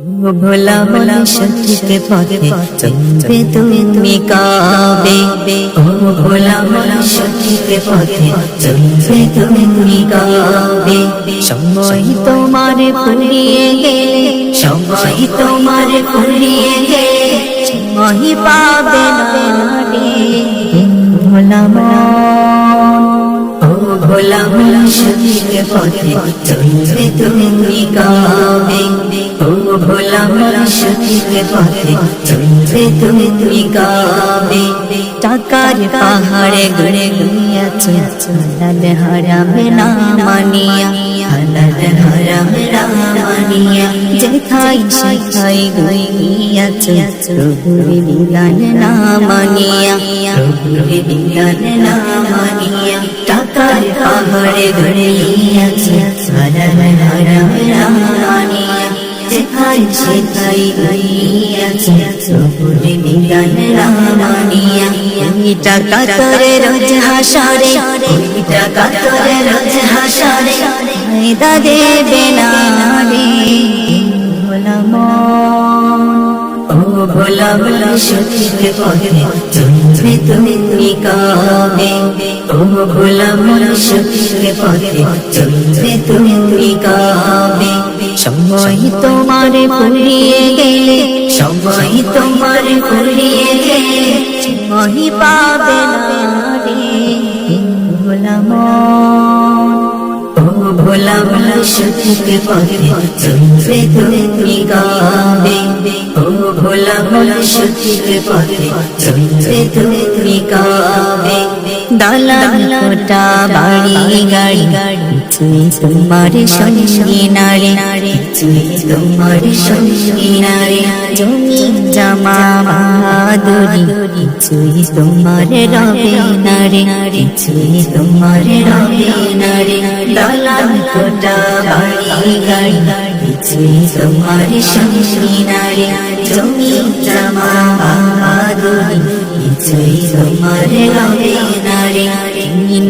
ভোলা ভোলা সঠিক পথে চলবে তুমি কবে? ও ভোলা ভোলা সঠিক পথে চলবে তুমি কবে? সময় তোমার ফুরিয়ে গেলে, সময় তোমার ফুরিয়ে গেলে সময় পাবে না রে ভোলা ভোলা ভোলা সঠিক পথে চলবে তুমি কবে? ও ভোলা ভোলা সঠিক পথে চলবে তুমি কবে? টাকার পাহাড়ে গড়ে গিয়েছে হালাল হারামে না মানিয়া, হালাল হারামে না মানিয়া যেথায় সেথায় গিয়েছে প্রভুর বিধান না মানিয়া, প্রভুর বিধান না মানিয়া। টাকার পাহাড়ে গড়ে গিয়েছে হালাল হারামে না মানিয়া যেথায় সেথায় গিয়েছে প্রভুর বিধান না মানিয়া। ওই টাকা তোরে রোজ হাসরে, ওই টাকা তোরে রোজ হাসরে ফায়দা দেবে না রে ভোলা ও ভোলা ভোলা সঠিক পথে চলবে তুমি কবে? ও ভোলা ভোলা সঠিক পথে চলবে তুমি কবে? সময় তোমার ফুরিয়ে গেলে, সময় তোমার ফুরিয়ে গেলে সময় পাবে না রে ভোলা ও ভোলা ভোলা সঠিক পথে চলবে তুমি কবে? ও ভোলা ভোলা সঠিক পথে চলবে তুমি কবে? দালান কোঠা বাড়ি গাড়ি কিছুই তোমার সঙ্গী নারে, কিছুই তোমার সঙ্গী নারে। জমি জামা বাহাদুরি কিছুই তোমার রবে নারে, কিছুই তোমার রবে নারে। দালান কোঠা বাড়ি গাড়ি কিছুই তোমার সঙ্গী নারে, জমি জামা বাহাদুরি কিছুই তোমার রবে নারে।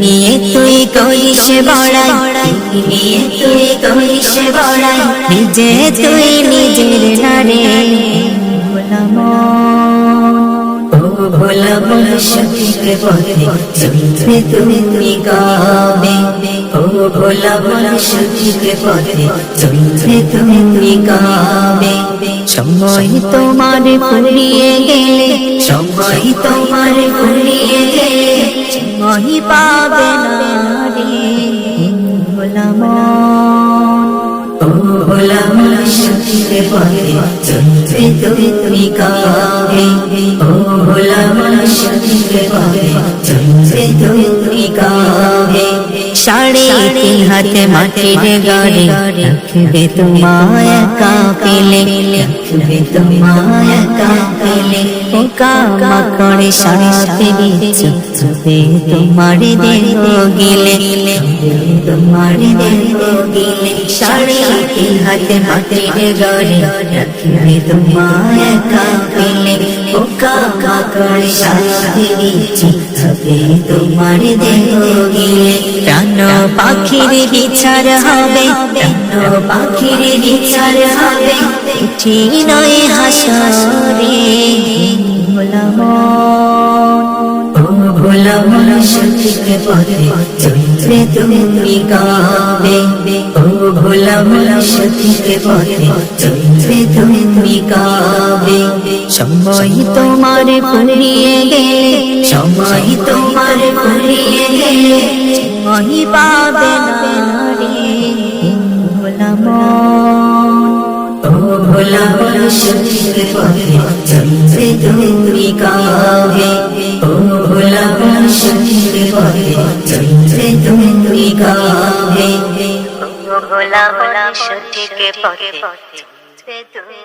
নিয়ে তুই করিস বড়াই, নিয়ে তুই করিস বড়াই নিজে তুই নিজের নারে ভোলা ও ভোলা ভোলা সঠিক পথে চলবে তুমি কবে? ও ভোলা ভোলা সঠিক পথে চলবে তুমি কবে? সময় তোমার ফুরিয়ে গেলে, সময় তোমার ফুরিয়ে গেলে সময় পাবে না রে ভোলা ও ভোলা ভোলা সঠিক পথে চলবে তুমি কবে? ও ভোলা ভোলা সঠিক পথে চলবে তুমি কবে? সাড়ে তিন হাতে মাটির গাড়ি রাখবে তোমায় একা পেলে, রাখবে তোমায় একা পেলে। পোকা মাকড়ে সাথে চুপে তোমার দেহ গিলে, তোমার দেহ গিলে। সাড়ে তিন হাতে মাটির গাড়ি রাখবে তোমায় একা পেলে, পোকা মাকড়ে সাথে চুপে তোমার দেহ গিলে। প্রাণ পাখির বিচার হবে, প্রাণ পাখির বিচার হবে উঠি নয় হাসরে ভোলা ও ভোলা ভোলা সঠিক পথে চলবে তুমি কবে? ও ভোলা ভোলা সঠিক পথে চলবে তুমি কবে? সময় তোমার ফুরিয়ে গেলে, সময় তোমার ফুরিয়ে গেলে সময় পাবে না রে ভোলা ও ভোলা ভোলা সঠিক পথে চলবে তুমি কবে? ও ভোলা ভোলা সঠিক পথে চলবে তুমি কবে? ও ভোলা ভোলা সঠিক পথে চলবে তুমি